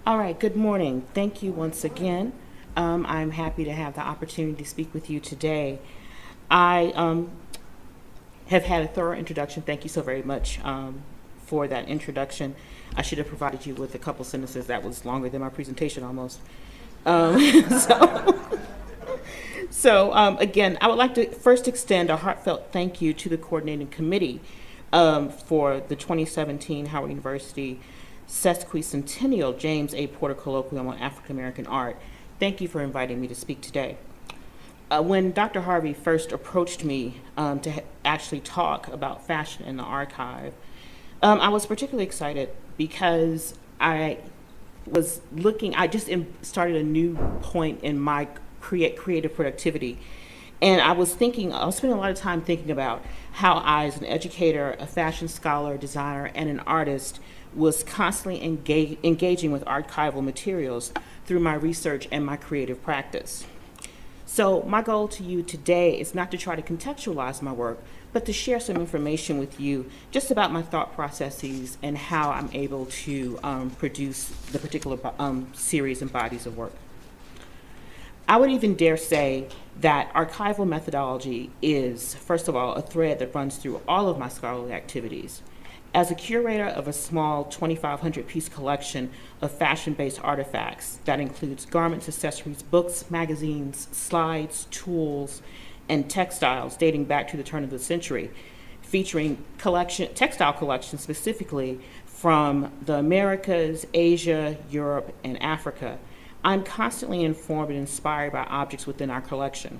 All right, good morning. Thank you once again. I'm happy to have the opportunity to speak with you today. I have had a thorough introduction. Thank you so very much for that introduction. I should have provided you with a couple sentences that was longer than my presentation almost. Um, so, again, I would like to first extend a heartfelt thank you to the coordinating committee for the 2017 Howard University Sesquicentennial James A. Porter Colloquium on African American Art. Thank you for inviting me to speak today. When Dr. Harvey first approached me to actually talk about fashion in the archive, I was particularly excited because I just started a new point in my creative productivity. And I was spending a lot of time thinking about how I, as an educator, a fashion scholar, designer, and an artist, was constantly engaging with archival materials through my research and my creative practice. So my goal to you today is not to try to contextualize my work, but to share some information with you just about my thought processes and how I'm able to produce the particular series and bodies of work. I would even dare say that archival methodology is, first of all, a thread that runs through all of my scholarly activities. As a curator of a small 2,500-piece collection of fashion-based artifacts that includes garments, accessories, books, magazines, slides, tools, and textiles dating back to the turn of the century, featuring textile collections specifically from the Americas, Asia, Europe, and Africa, I'm constantly informed and inspired by objects within our collection.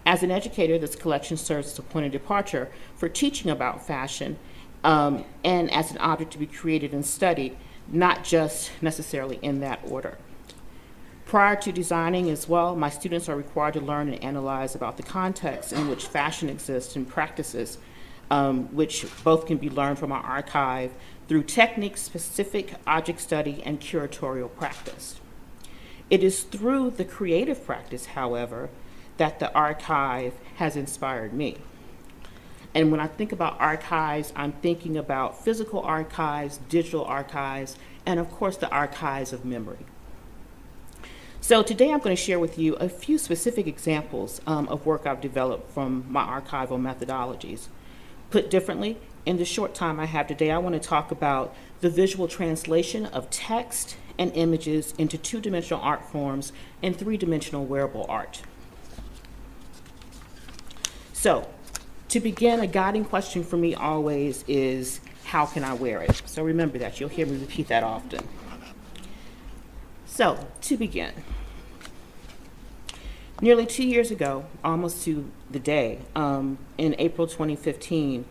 As an educator, this collection serves as a point of departure for teaching about fashion and as an object to be created and studied, not just necessarily in that order. Prior to designing as well, my students are required to learn and analyze about the context in which fashion exists and practices, which both can be learned from our archive through technique-specific object study and curatorial practice. It is through the creative practice, however, that the archive has inspired me. And when I think about archives, I'm thinking about physical archives, digital archives, and of course the archives of memory. So today I'm going to share with you a few specific examples of work I've developed from my archival methodologies. Put differently, in the short time I have today, I want to talk about the visual translation of text and images into two-dimensional art forms and three-dimensional wearable art. So, to begin, a guiding question for me always is, how can I wear it? So remember that, you'll hear me repeat that often. So, to begin, nearly 2 years ago, almost to the day, in April 2015,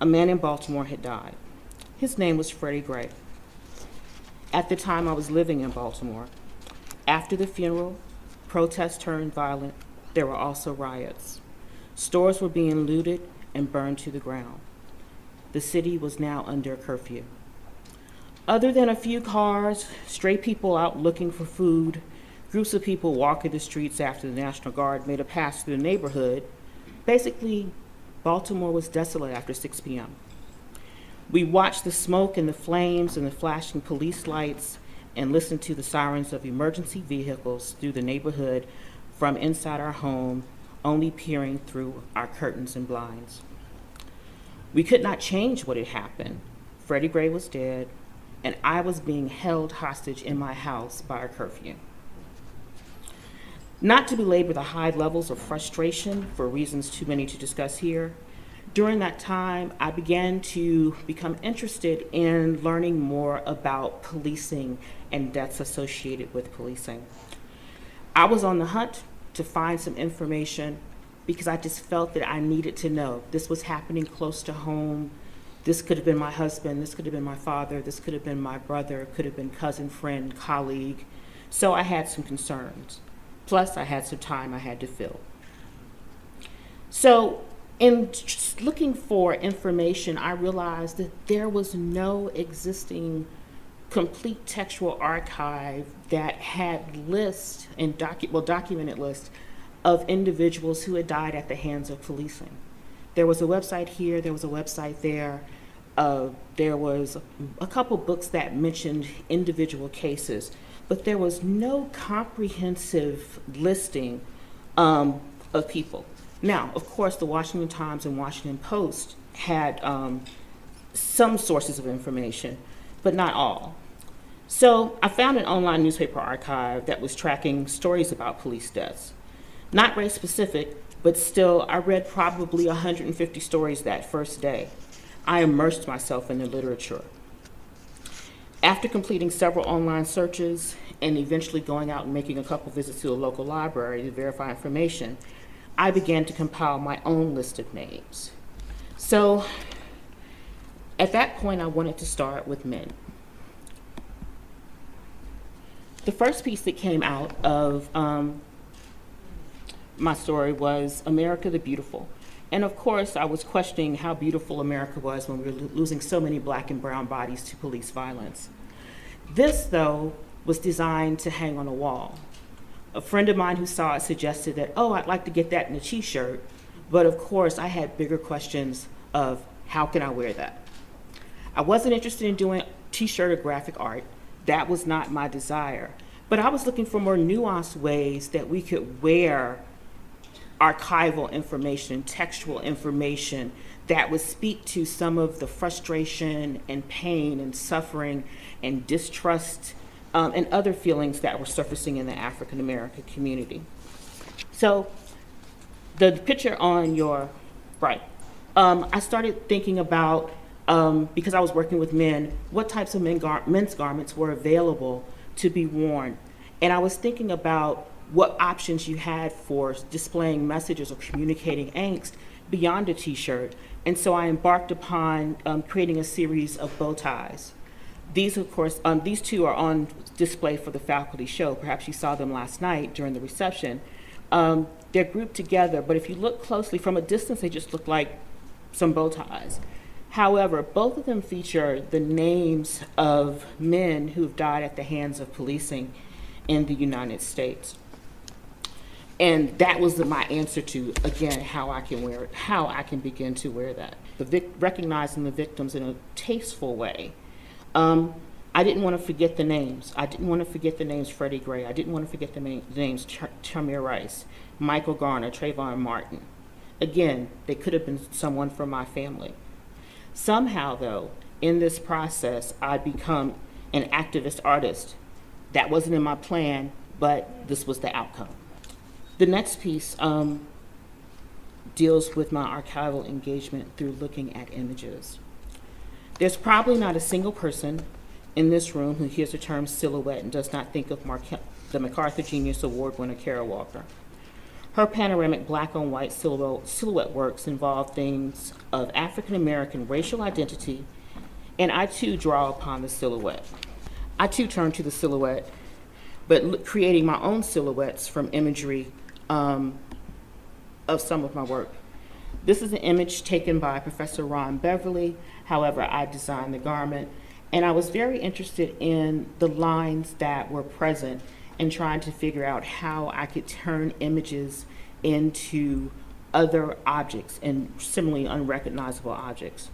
a man in Baltimore had died. His name was Freddie Gray. At the time, I was living in Baltimore. After the funeral, protests turned violent. There were also riots. Stores were being looted and burned to the ground. The city was now under curfew. Other than a few cars, stray people out looking for food, groups of people walking the streets after the National Guard made a pass through the neighborhood, basically, Baltimore was desolate after 6 p.m. We watched the smoke and the flames and the flashing police lights and listened to the sirens of emergency vehicles through the neighborhood from inside our home, only peering through our curtains and blinds. We could not change what had happened. Freddie Gray was dead, and I was being held hostage in my house by a curfew. Not to belabor the high levels of frustration for reasons too many to discuss here, during that time, I began to become interested in learning more about policing and deaths associated with policing. I was on the hunt to find some information because I just felt that I needed to know. This was happening close to home. This could have been my husband, this could have been my father, this could have been my brother, could have been cousin, friend, colleague. So I had some concerns. Plus I had some time I had to fill. So in just looking for information, I realized that there was no existing complete textual archive that had lists and documented lists of individuals who had died at the hands of policing. There was a website here, there was a website there, there was a couple books that mentioned individual cases, but there was no comprehensive listing of people. Now, of course, the Washington Times and Washington Post had some sources of information, but not all. So I found an online newspaper archive that was tracking stories about police deaths. Not race specific, but still, I read probably 150 stories that first day. I immersed myself in the literature. After completing several online searches and eventually going out and making a couple visits to a local library to verify information, I began to compile my own list of names. So at that point, I wanted to start with men. The first piece that came out of my story was America the Beautiful. And of course, I was questioning how beautiful America was when we were losing so many black and brown bodies to police violence. This, though, was designed to hang on a wall. A friend of mine who saw it suggested that, oh, I'd like to get that in a t-shirt. But of course, I had bigger questions of how can I wear that? I wasn't interested in doing t-shirt or graphic art. That was not my desire. But I was looking for more nuanced ways that we could wear archival information, textual information that would speak to some of the frustration and pain and suffering and distrust and other feelings that were surfacing in the African American community. So the picture on your right, I started thinking about, because I was working with men, what types of men's garments were available to be worn. And I was thinking about what options you had for displaying messages or communicating angst beyond a t-shirt. And so I embarked upon creating a series of bow ties. These, of course, these two are on display for the faculty show. Perhaps you saw them last night during the reception. They're grouped together, but if you look closely from a distance, they just look like some bow ties. However, both of them feature the names of men who've died at the hands of policing in the United States. And that was my answer to, again, how I can wear it, how I can begin to wear that. Recognizing the victims in a tasteful way. I didn't want to forget the names. I didn't want to forget the names Freddie Gray. I didn't want to forget the names Tamir Rice, Michael Garner, Trayvon Martin. Again, they could have been someone from my family. Somehow, though, in this process, I'd become an activist artist. That wasn't in my plan, but this was the outcome. The next piece deals with my archival engagement through looking at images. There's probably not a single person in this room who hears the term silhouette and does not think of the MacArthur Genius Award winner Kara Walker. Her panoramic black on white silhouette works involve themes of African American racial identity, and I too draw upon the silhouette. I too turn to the silhouette, but creating my own silhouettes from imagery of some of my work. This is an image taken by Professor Ron Beverly. However, I designed the garment, and I was very interested in the lines that were present and trying to figure out how I could turn images into other objects and similarly unrecognizable objects.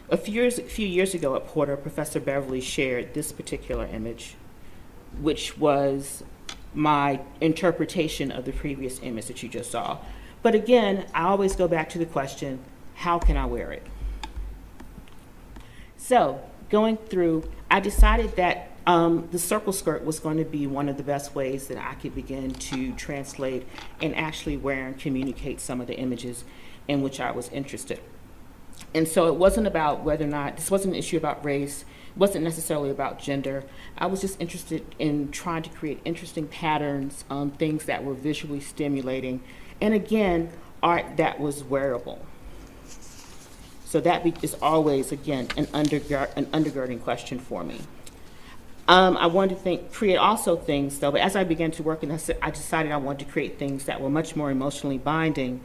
A few years ago at Porter, Professor Beverly shared this particular image, which was my interpretation of the previous image that you just saw. But again, I always go back to the question, how can I wear it? So going through, I decided that the circle skirt was going to be one of the best ways that I could begin to translate and actually wear and communicate some of the images in which I was interested. And so it wasn't about whether or not, this wasn't an issue about race, it wasn't necessarily about gender. I was just interested in trying to create interesting patterns, things that were visually stimulating, and again, art that was wearable. So that is always, again, an undergirding question for me. I wanted to create also things, though, but as I began to work, and I decided I wanted to create things that were much more emotionally binding.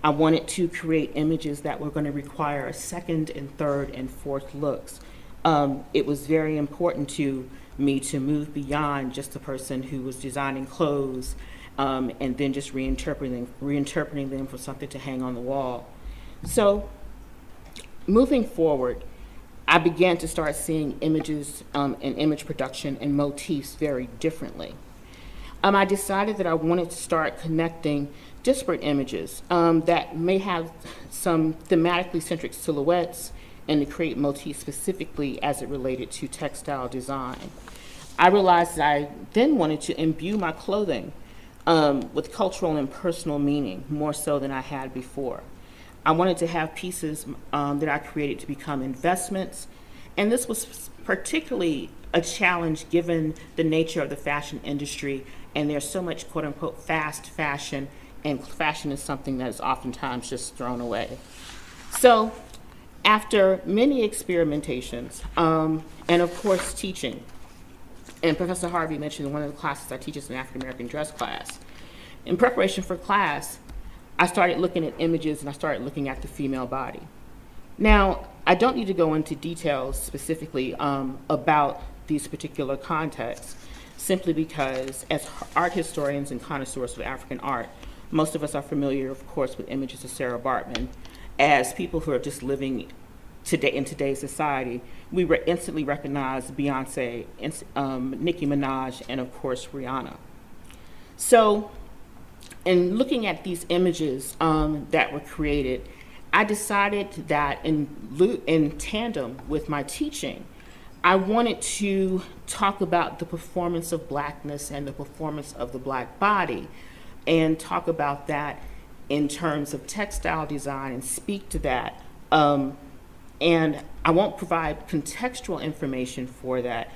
I wanted to create images that were going to require a second and third and fourth looks. It was very important to me to move beyond just the person who was designing clothes and then just reinterpreting them for something to hang on the wall. So moving forward, I began to start seeing images and image production and motifs very differently. I decided that I wanted to start connecting disparate images that may have some thematically centric silhouettes and to create motifs specifically as it related to textile design. I realized that I then wanted to imbue my clothing with cultural and personal meaning, more so than I had before. I wanted to have pieces that I created to become investments, and this was particularly a challenge given the nature of the fashion industry, and there's so much quote unquote fast fashion, and fashion is something that is oftentimes just thrown away. So after many experimentations, and of course teaching, and Professor Harvey mentioned one of the classes I teach is an African American dress class. In preparation for class, I started looking at images and I started looking at the female body. Now, I don't need to go into details specifically about these particular contexts, simply because as art historians and connoisseurs of African art, most of us are familiar, of course, with images of Sarah Bartman. As people who are just living today in today's society, we instantly recognize Beyonce, Nicki Minaj, and of course, Rihanna. So, in looking at these images that were created, I decided that in tandem with my teaching, I wanted to talk about the performance of Blackness and the performance of the Black body, and talk about that in terms of textile design and speak to that. And I won't provide contextual information for that.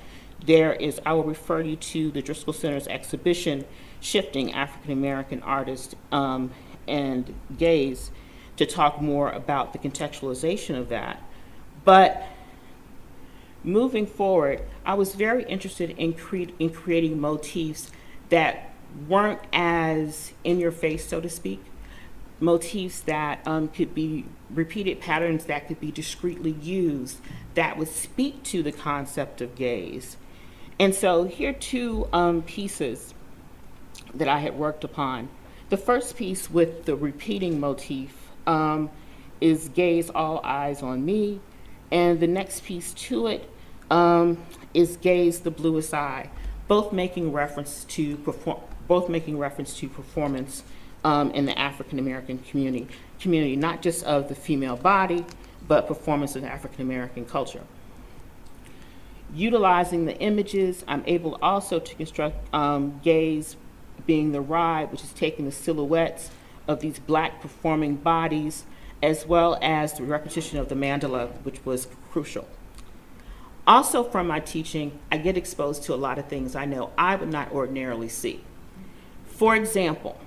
I will refer you to the Driskell Center's exhibition, Shifting African American Artists and Gaze, to talk more about the contextualization of that. But moving forward, I was very interested in creating motifs that weren't as in your face, so to speak, motifs that could be repeated patterns that could be discreetly used that would speak to the concept of gaze. And so here are two pieces that I had worked upon. The first piece with the repeating motif is Gaze, All Eyes on Me, and the next piece to it is Gaze, the Bluest Eye, both making reference to performance in the African American community, not just of the female body, but performance of the African American culture. Utilizing the images, I'm able also to construct Gaze being the ride, which is taking the silhouettes of these Black performing bodies, as well as the repetition of the mandala, which was crucial. Also from my teaching, I get exposed to a lot of things I know I would not ordinarily see. For example,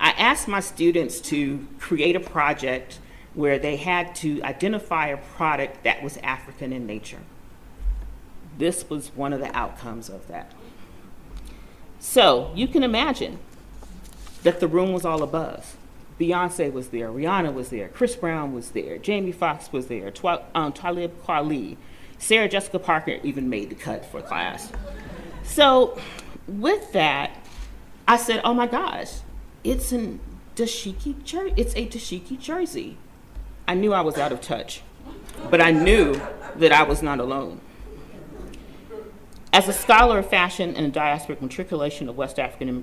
I asked my students to create a project where they had to identify a product that was African in nature. This was one of the outcomes of that. So you can imagine that the room was all abuzz. Beyonce was there, Rihanna was there, Chris Brown was there, Jamie Foxx was there, Talib Kweli, Sarah Jessica Parker even made the cut for class. So with that, I said, oh my gosh, it's a dashiki jersey. I knew I was out of touch, but I knew that I was not alone. As a scholar of fashion and a diasporic matriculation of West African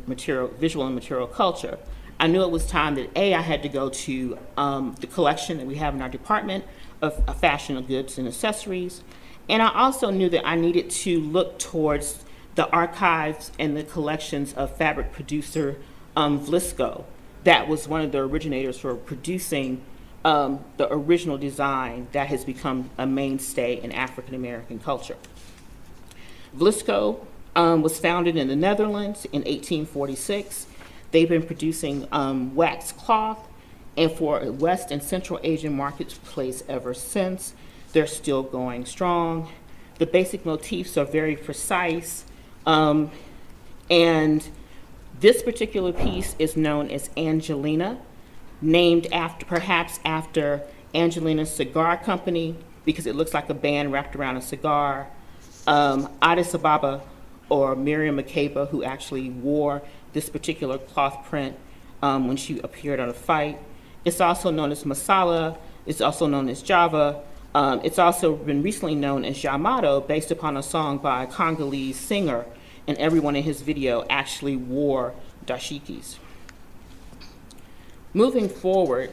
visual and material culture, I knew it was time that I had to go to the collection that we have in our department of fashion of goods and accessories. And I also knew that I needed to look towards the archives and the collections of fabric producer Vlisco. That was one of the originators for producing the original design that has become a mainstay in African American culture. Vlisco was founded in the Netherlands in 1846. They've been producing wax cloth and for West and Central Asian marketplace ever since. They're still going strong. The basic motifs are very precise. And this particular piece is known as Angelina, named perhaps after Angelina's Cigar Company, because it looks like a band wrapped around a cigar. Addis Ababa, or Miriam Makeba, who actually wore this particular cloth print when she appeared on a fight. It's also known as Masala. It's also known as Java. It's also been recently known as Yamato, based upon a song by a Congolese singer, and everyone in his video actually wore dashikis. Moving forward,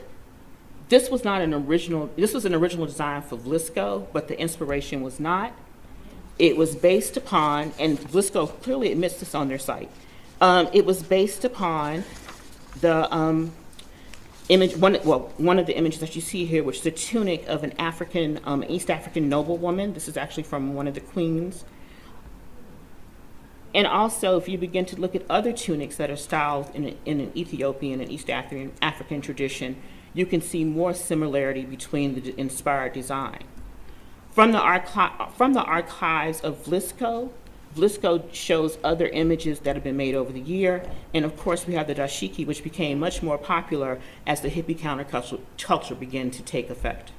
this was an original design for Driskell, but the inspiration was not. It was based upon, and Driskell clearly admits this on their site, it was based upon the image, one of the images that you see here, which is the tunic of an African, East African noblewoman. This is actually from one of the queens. And also, if you begin to look at other tunics that are styled in an Ethiopian and East African tradition, you can see more similarity between the inspired design. From the archives of Driskell shows other images that have been made over the year, and of course we have the dashiki, which became much more popular as the hippie counterculture began to take effect.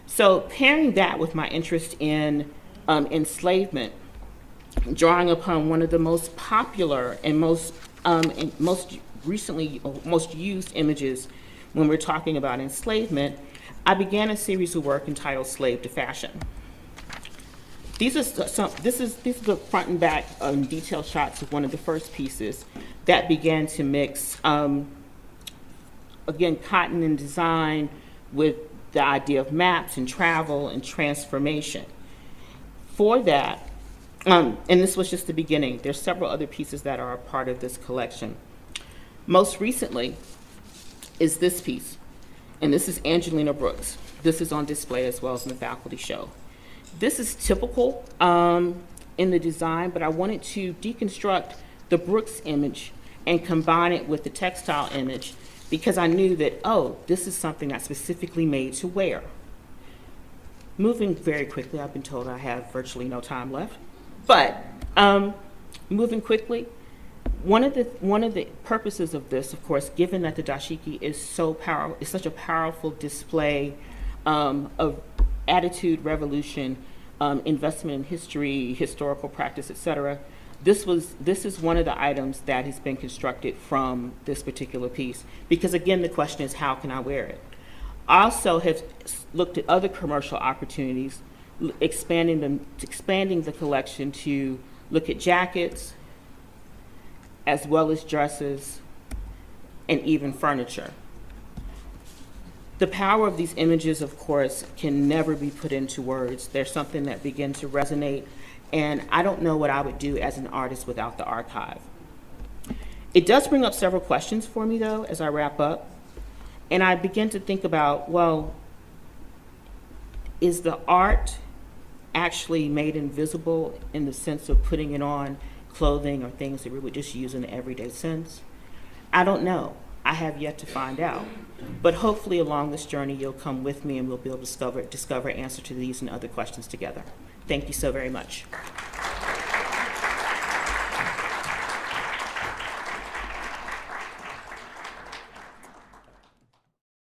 So pairing that with my interest in enslavement, drawing upon one of the most popular and most used images when we're talking about enslavement, I began a series of work entitled Slave to Fashion. This is the front and back detailed shots of one of the first pieces that began to mix, again, cotton and design with the idea of maps and travel and transformation. For that, and this was just the beginning, there's several other pieces that are a part of this collection. Most recently is this piece, and this is Angelina Brooks. This is on display as well as in the faculty show. This is typical in the design, but I wanted to deconstruct the Brooks image and combine it with the textile image because I knew that, oh, this is something that's specifically made to wear. Moving very quickly, I've been told I have virtually no time left, but moving quickly, one of the purposes of this, of course, given that the dashiki is such a powerful display of attitude, revolution, investment in history, historical practice, etc. This is one of the items that has been constructed from this particular piece, because again, the question is, how can I wear it? I also have looked at other commercial opportunities, expanding the collection to look at jackets, as well as dresses, and even furniture. The power of these images, of course, can never be put into words. They're something that begin to resonate, and I don't know what I would do as an artist without the archive. It does bring up several questions for me, though, as I wrap up, and I begin to think about, well, is the art actually made invisible in the sense of putting it on clothing or things that we would just use in the everyday sense? I don't know. I have yet to find out. But hopefully along this journey, you'll come with me and we'll be able to discover answer to these and other questions together. Thank you so very much.